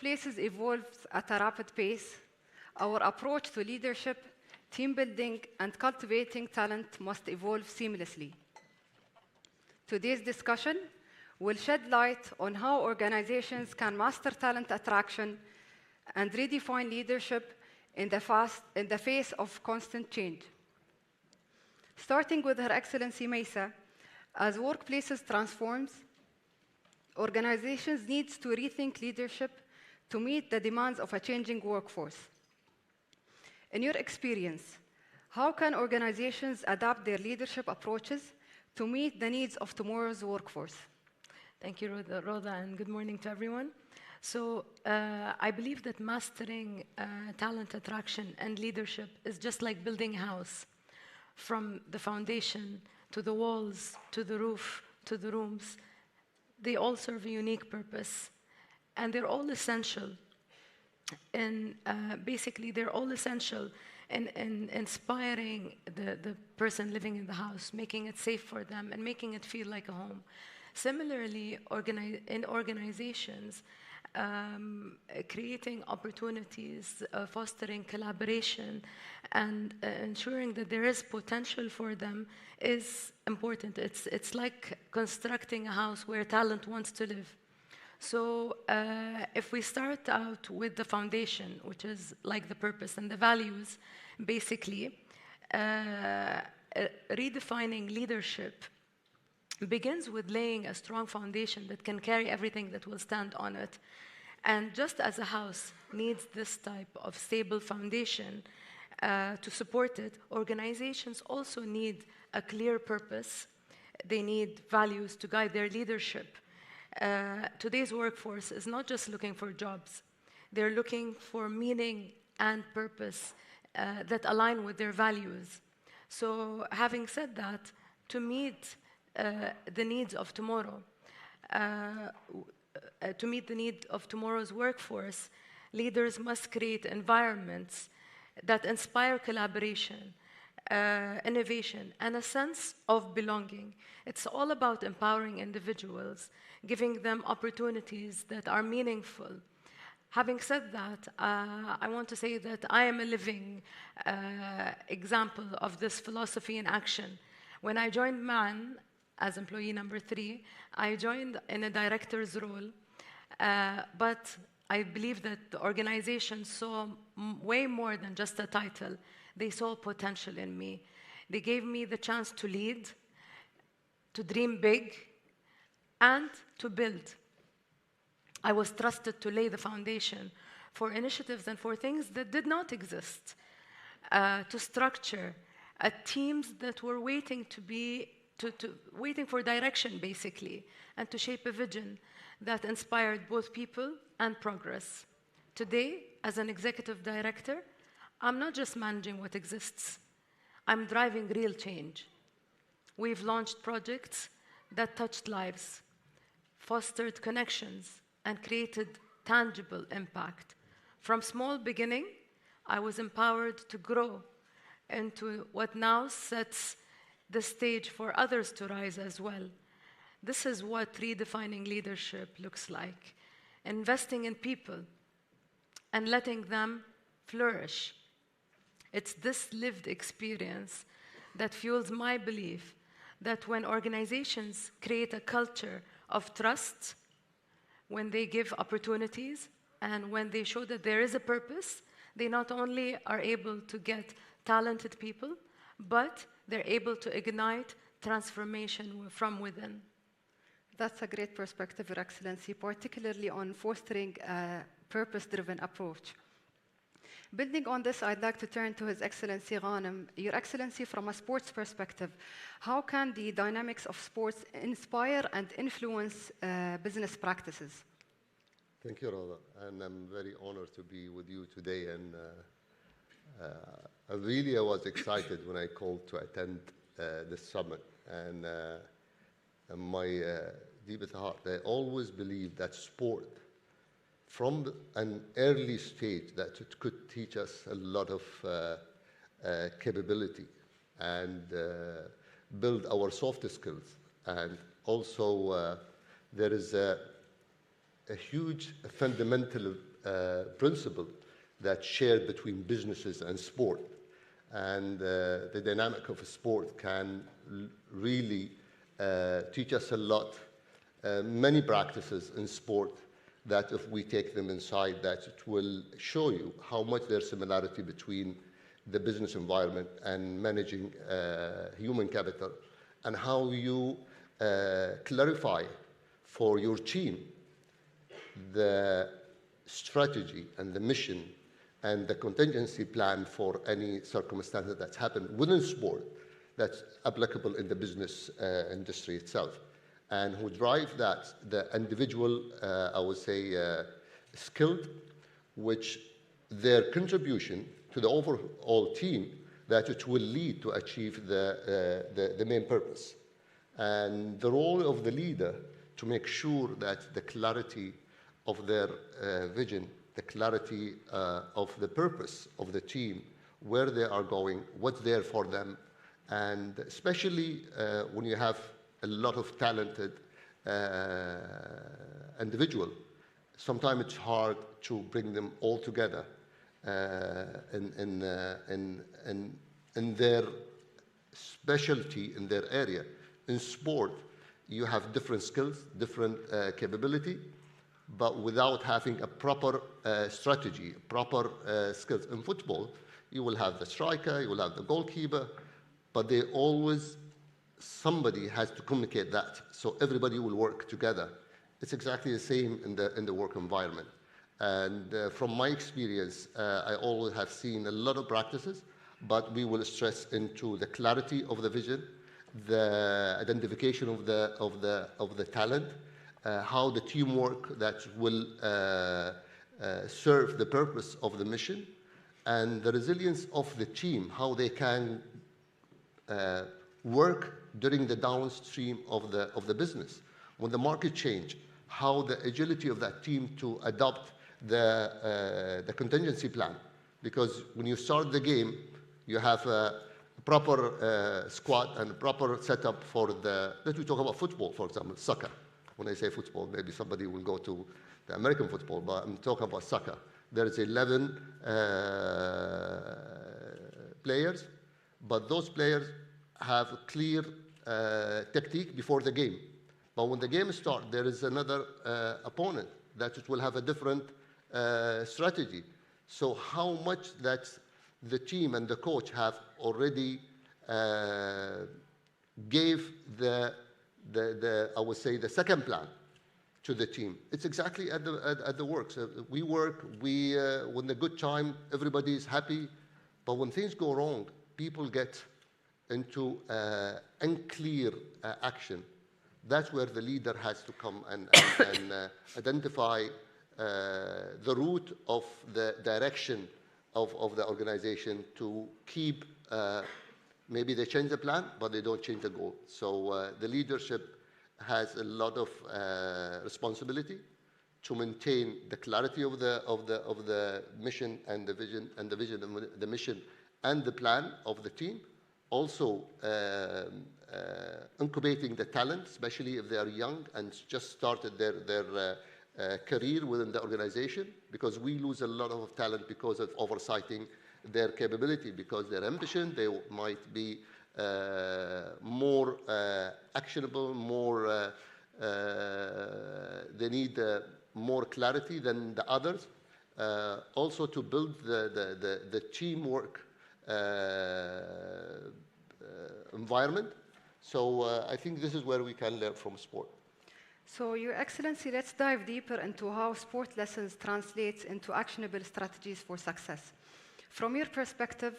workplaces evolve at a rapid pace, our approach to leadership, team building, and cultivating talent must evolve seamlessly. Today's discussion will shed light on how organizations can master talent attraction and redefine leadership in the face of constant change. Starting with Her Excellency Mesa, as workplaces transforms, organizations need to rethink leadership to meet the demands of a changing workforce. In your experience, how can organizations adapt their leadership approaches to meet the needs of tomorrow's workforce? Thank you, Rhoda, and good morning to everyone. So I believe that mastering talent attraction and leadership is just like building a house. From the foundation, to the walls, to the roof, to the rooms, they all serve a unique purpose. And they're all essential. And basically, they're all essential in inspiring the person living in the house, making it safe for them, and making it feel like a home. Similarly, in organizations, creating opportunities, fostering collaboration, and ensuring that there is potential for them is important. It's like constructing a house where talent wants to live. So if we start out with the foundation, which is like the purpose and the values, basically, redefining leadership begins with laying a strong foundation that can carry everything that will stand on it. And just as a house needs this type of stable foundation to support it, organizations also need a clear purpose. They need values to guide their leadership. Today's workforce is not just looking for jobs. They're looking for meaning and purpose that align with their values. So having said that, to meet the needs of tomorrow, to meet the need of tomorrow's workforce, leaders must create environments that inspire collaboration, innovation, and a sense of belonging. It's all about empowering individuals, giving them opportunities that are meaningful. Having said that, I want to say that I am a living example of this philosophy in action. When I joined MAN as employee number 3, I joined in a director's role, but I believe that the organization saw way more than just a title. They saw potential in me. They gave me the chance to lead, to dream big, and to build. I was trusted to lay the foundation for initiatives and for things that did not exist, to structure teams that were waiting waiting for direction, basically, and to shape a vision that inspired both people and progress. Today, as an executive director, I'm not just managing what exists. I'm driving real change. We've launched projects that touched lives, fostered connections, and created tangible impact. From small beginning, I was empowered to grow into what now sets the stage for others to rise as well. This is what redefining leadership looks like. Investing in people and letting them flourish. It's this lived experience that fuels my belief that when organizations create a culture of trust, when they give opportunities, and when they show that there is a purpose, they not only are able to get talented people, but they're able to ignite transformation from within. That's a great perspective, Your Excellency, particularly on fostering a purpose-driven approach. Building on this, I'd like to turn to His Excellency Ghanem. Your Excellency, from a sports perspective, how can the dynamics of sports inspire and influence business practices? Thank you, Rada, and I'm very honored to be with you today. And I was excited when I called to attend this summit. And my deepest heart, I always believed that sport, from an early stage, that it could teach us a lot of capability and build our soft skills. And also, there is a huge fundamental principle that's shared between businesses and sport. And the dynamic of a sport can really teach us a lot. Many practices in sport that if we take them inside, that it will show you how much there's similarity between the business environment and managing human capital, and how you clarify for your team the strategy and the mission and the contingency plan for any circumstance that's happened within sport that's applicable in the business industry itself. And who drive that, the individual, I would say, skilled, which their contribution to the overall team, that it will lead to achieve the main purpose. And the role of the leader to make sure that the clarity of their vision, the clarity of the purpose of the team, where they are going, what's there for them, and especially when you have a lot of talented individual, sometimes it's hard to bring them all together in their specialty, in their area. In sport, you have different skills, different capability, but without having a proper strategy, proper skills. In football, you will have the striker, you will have the goalkeeper, but they always, somebody has to communicate that, so everybody will work together. It's exactly the same in the work environment. And from my experience, I always have seen a lot of practices, but we will stress into the clarity of the vision, the identification of the talent, how the teamwork that will serve the purpose of the mission, and the resilience of the team, how they can work during the downstream of the business. When the market change, how the agility of that team to adopt the contingency plan. Because when you start the game, you have a proper squad and a proper setup for let me talk about football, for example, soccer. When I say football, maybe somebody will go to the American football, but I'm talking about soccer. There is 11 players, but those players have a clear tactique before the game. But when the game starts, there is another opponent that it will have a different strategy. So how much that the team and the coach have already gave I would say, the second plan to the team. It's exactly at the work. So we work, when the good time, everybody is happy. But when things go wrong, people get into unclear action. That's where the leader has to come and identify the route of the direction of the organization to keep, maybe they change the plan, but they don't change the goal. So the leadership has a lot of responsibility to maintain the clarity of the mission and the vision, and the mission and the plan of the team. Also incubating the talent, especially if they are young and just started their career within the organization, because we lose a lot of talent because of oversighting their capability, because their ambition, they might be more actionable, more they need more clarity than the others. Also to build the teamwork environment. So I think this is where we can learn from sport. So, Your Excellency, let's dive deeper into how sport lessons translates into actionable strategies for success. From your perspective,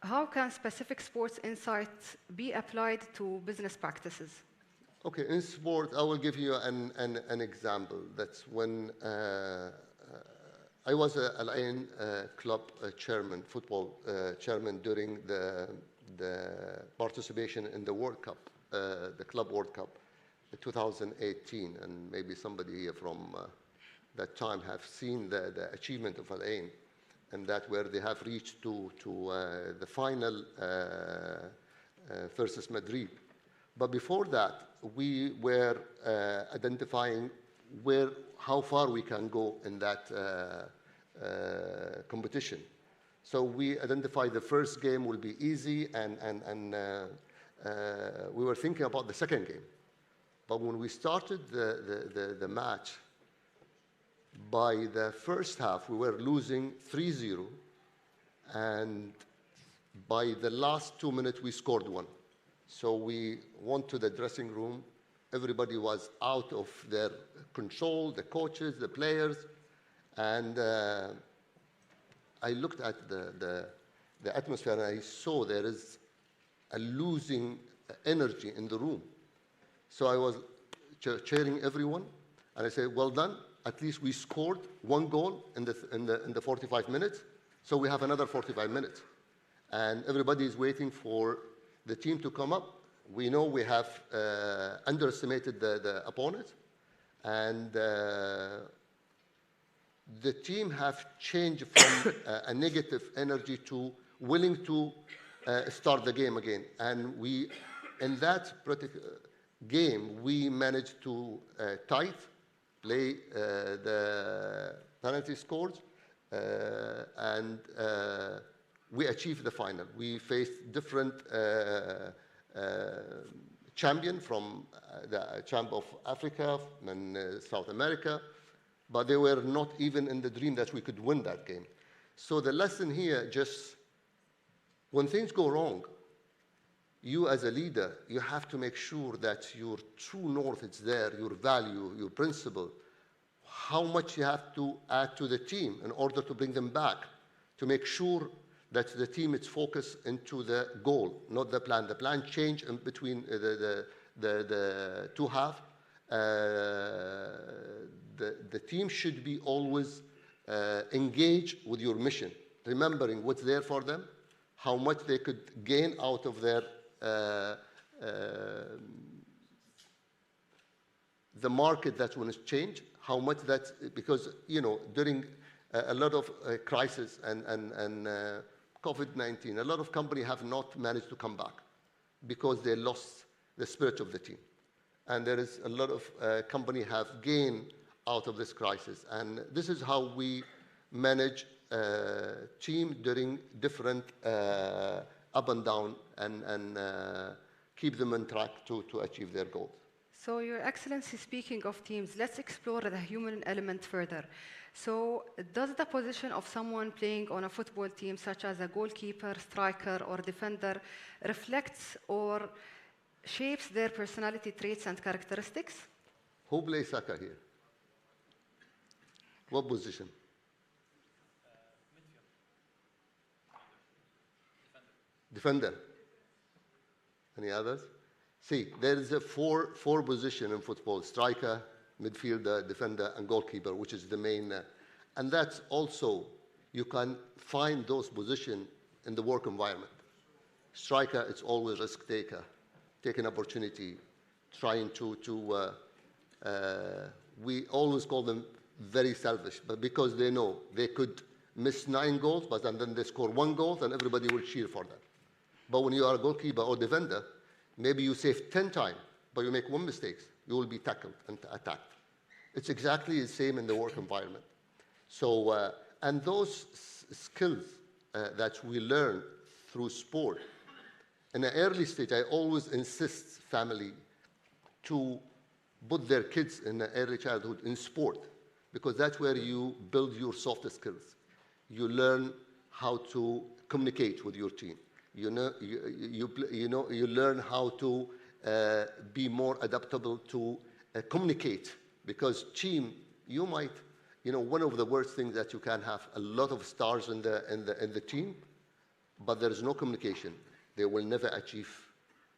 how can specific sports insights be applied to business practices? Okay, in sport, I will give you an example. That's when I was Al Ain club chairman, football chairman during the participation in the World Cup, the Club World Cup, 2018, and maybe somebody here from that time have seen the achievement of Al Ain, and that where they have reached to the final versus Madrid. But before that, we were identifying how far we can go in that competition. So we identified the first game will be easy, and we were thinking about the second game. But when we started the match, by the first half, we were losing 3-0, and by the last 2 minutes, we scored one. So we went to the dressing room. Everybody was out of their control, the coaches, the players, and I looked at the atmosphere, and I saw there is a losing energy in the room. So I was cheering everyone, and I said, well done. At least we scored one goal in the 45 minutes, so we have another 45 minutes. And everybody is waiting for the team to come up. We know we have underestimated the opponent, and the team have changed from a negative energy to willing to start the game again. And in that particular game, we managed to play the penalty scores, and we achieved the final. We faced different champion from the champ of Africa and South America, but they were not even in the dream that we could win that game. So the lesson here, just when things go wrong, you as a leader, you have to make sure that your true north is there, your value, your principle, how much you have to add to the team in order to bring them back, to make sure that the team is focused into the goal, not the plan. The plan changed in between the two halves. The team should be always engaged with your mission, remembering what's there for them, how much they could gain out of their the market that when it's changed, how much that, because during a lot of crisis and COVID-19, a lot of companies have not managed to come back because they lost the spirit of the team. And there is a lot of companies have gained out of this crisis. And this is how we manage team during different up and down and keep them on track to achieve their goals. So, Your Excellency, speaking of teams, let's explore the human element further. So, does the position of someone playing on a football team, such as a goalkeeper, striker, or defender, reflects or shapes their personality traits and characteristics? Who plays soccer here? What position? Defender. Any others? See, there is a four position in football: striker, midfielder, defender, and goalkeeper, which is the main. And that's also, you can find those positions in the work environment. Striker, it's always risk taker, taking opportunity, trying we always call them very selfish, but because they know they could miss 9 goals, but then they score 1 goal, and everybody will cheer for them. But when you are a goalkeeper or defender, maybe you save 10 times, but you make 1 mistake, you will be tackled and attacked. It's exactly the same in the work environment. So, and those skills that we learn through sport, in an early stage, I always insist family to put their kids in the early childhood in sport, because that's where you build your soft skills. You learn how to communicate with your team. You learn how to be more adaptable to communicate, because team, you might, one of the worst things that you can have a lot of stars in the team, but there is no communication. They will never achieve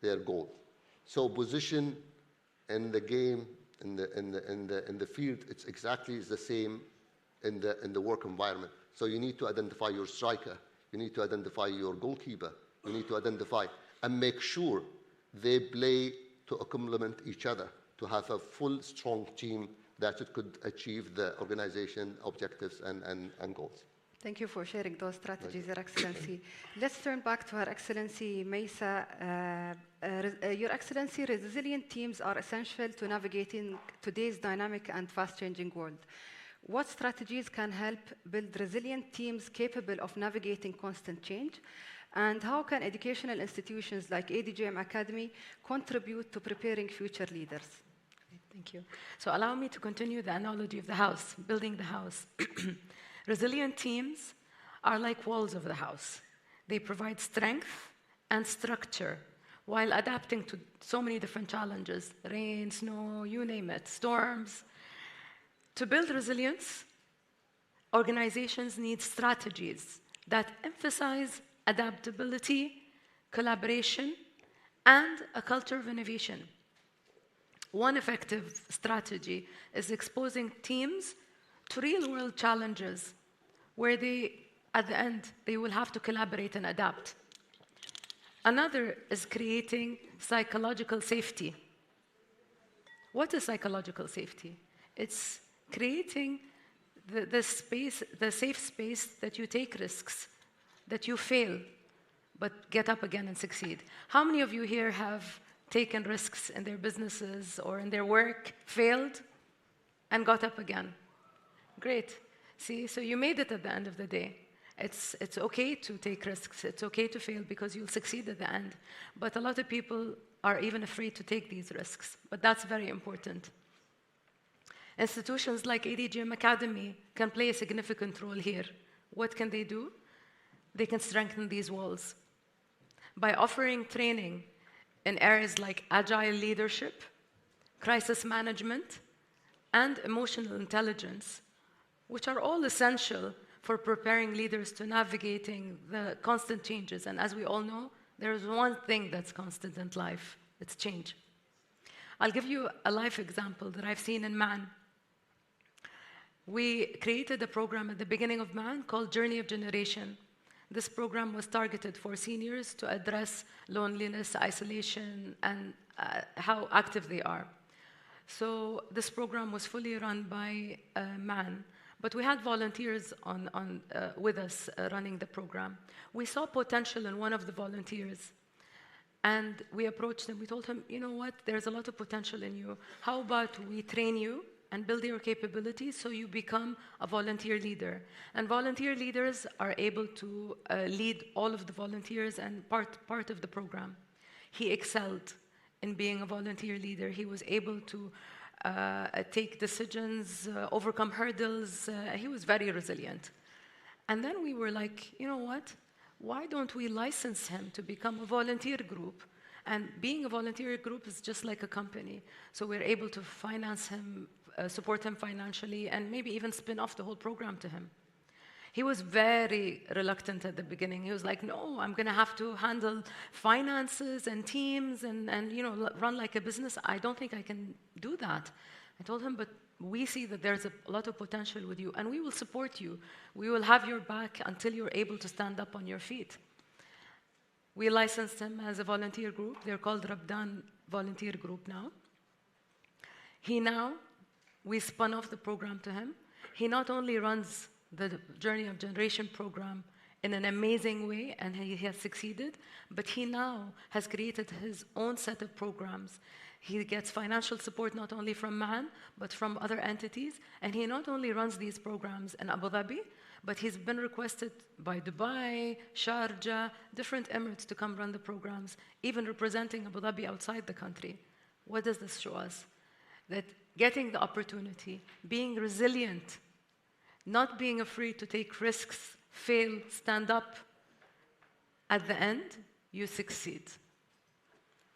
their goal. So position in the game, in the field, it's exactly the same in the work environment. So you need to identify your striker. You need to identify your goalkeeper. You need to identify and make sure they play to complement each other, to have a full, strong team that it could achieve the organization objectives and goals. Thank you for sharing those strategies, Your Excellency. Let's turn back to Her Excellency Meisa. Your Excellency, resilient teams are essential to navigating today's dynamic and fast-changing world. What strategies can help build resilient teams capable of navigating constant change? And how can educational institutions like ADGM Academy contribute to preparing future leaders? Thank you. So allow me to continue the analogy of the house, building the house. Resilient teams are like walls of the house. They provide strength and structure while adapting to so many different challenges, rain, snow, you name it, storms. To build resilience, organizations need strategies that emphasize adaptability, collaboration, and a culture of innovation. One effective strategy is exposing teams to real-world challenges where at the end, they will have to collaborate and adapt. Another is creating psychological safety. What is psychological safety? It's creating the safe space that you take risks, that you fail, but get up again and succeed. How many of you here have taken risks in their businesses or in their work, failed, and got up again? Great. See, so you made it at the end of the day. It's okay to take risks. It's okay to fail because you'll succeed at the end. But a lot of people are even afraid to take these risks. But that's very important. Institutions like ADGM Academy can play a significant role here. What can they do? They can strengthen these walls by offering training in areas like agile leadership, crisis management, and emotional intelligence, which are all essential for preparing leaders to navigating the constant changes. And as we all know, there's one thing that's constant in life, it's change. I'll give you a life example that I've seen in MAN. We created a program at the beginning of MAN called Journey of Generation. This program was targeted for seniors to address loneliness, isolation, and how active they are. So this program was fully run by MAN, but we had volunteers with us running the program. We saw potential in one of the volunteers, and we approached him. We told him, you know what, there's a lot of potential in you. How about we train you and build your capabilities so you become a volunteer leader? And volunteer leaders are able to lead all of the volunteers and part of the program. He excelled in being a volunteer leader. He was able to take decisions, overcome hurdles. He was very resilient. And then we were like, you know what? Why don't we license him to become a volunteer group? And being a volunteer group is just like a company. So we're able to finance him, support him financially, and maybe even spin off the whole program to him. He was very reluctant at the beginning. He was like, no, I'm going to have to handle finances and teams and run like a business. I don't think I can do that. I told him, but we see that there's a lot of potential with you, and we will support you. We will have your back until you're able to stand up on your feet. We licensed him as a volunteer group. They're called Rabdan Volunteer Group now. We spun off the program to him. He not only runs the Journey of Generation program in an amazing way, and he has succeeded, but he now has created his own set of programs. He gets financial support not only from MAN, but from other entities, and he not only runs these programs in Abu Dhabi, but he's been requested by Dubai, Sharjah, different Emirates to come run the programs, even representing Abu Dhabi outside the country. What does this show us? That getting the opportunity, being resilient, not being afraid to take risks, fail, stand up, at the end, you succeed.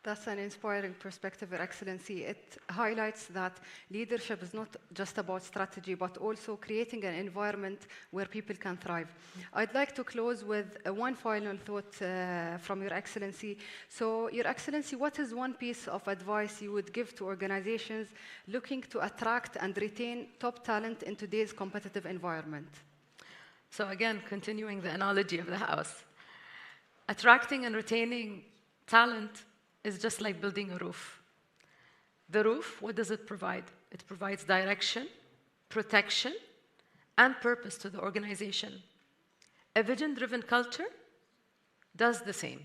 That's an inspiring perspective, Your Excellency. It highlights that leadership is not just about strategy, but also creating an environment where people can thrive. I'd like to close with one final thought from Your Excellency. So, Your Excellency, what is one piece of advice you would give to organizations looking to attract and retain top talent in today's competitive environment? So again, continuing the analogy of the house, attracting and retaining talent is just like building a roof. The roof, what does it provide? It provides direction, protection, and purpose to the organization. A vision-driven culture does the same.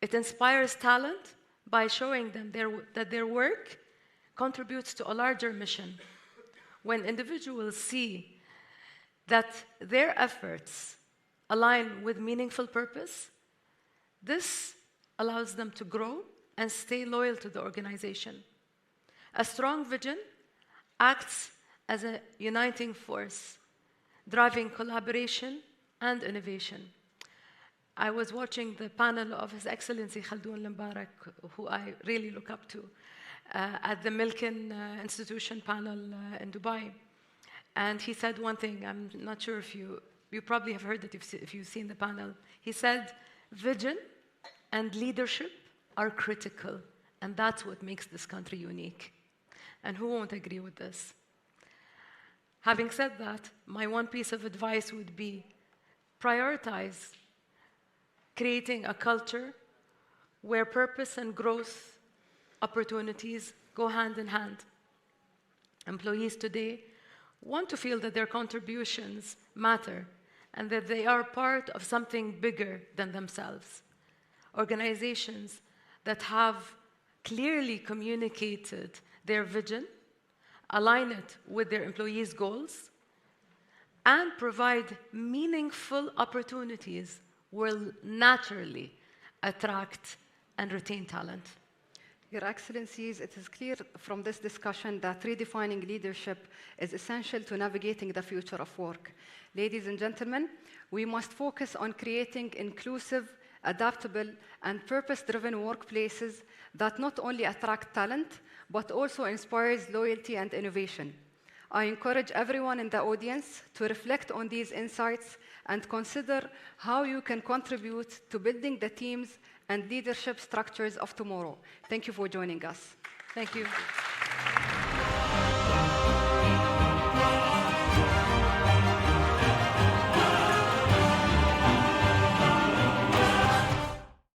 It inspires talent by showing them that their work contributes to a larger mission. When individuals see that their efforts align with meaningful purpose, this allows them to grow and stay loyal to the organization. A strong vision acts as a uniting force, driving collaboration and innovation. I was watching the panel of His Excellency Khaldoon Al-Mbarak, who I really look up to, at the Milken Institution panel in Dubai. And he said one thing, I'm not sure if you probably have heard it if you've seen the panel. He said, vision and leadership are critical, and that's what makes this country unique. And who won't agree with this? Having said that, my one piece of advice would be prioritize creating a culture where purpose and growth opportunities go hand in hand. Employees today want to feel that their contributions matter and that they are part of something bigger than themselves. Organizations that have clearly communicated their vision, align it with their employees' goals, and provide meaningful opportunities will naturally attract and retain talent. Your Excellencies, it is clear from this discussion that redefining leadership is essential to navigating the future of work. Ladies and gentlemen, we must focus on creating inclusive, adaptable, and purpose-driven workplaces that not only attract talent, but also inspires loyalty and innovation. I encourage everyone in the audience to reflect on these insights and consider how you can contribute to building the teams and leadership structures of tomorrow. Thank you for joining us. Thank you.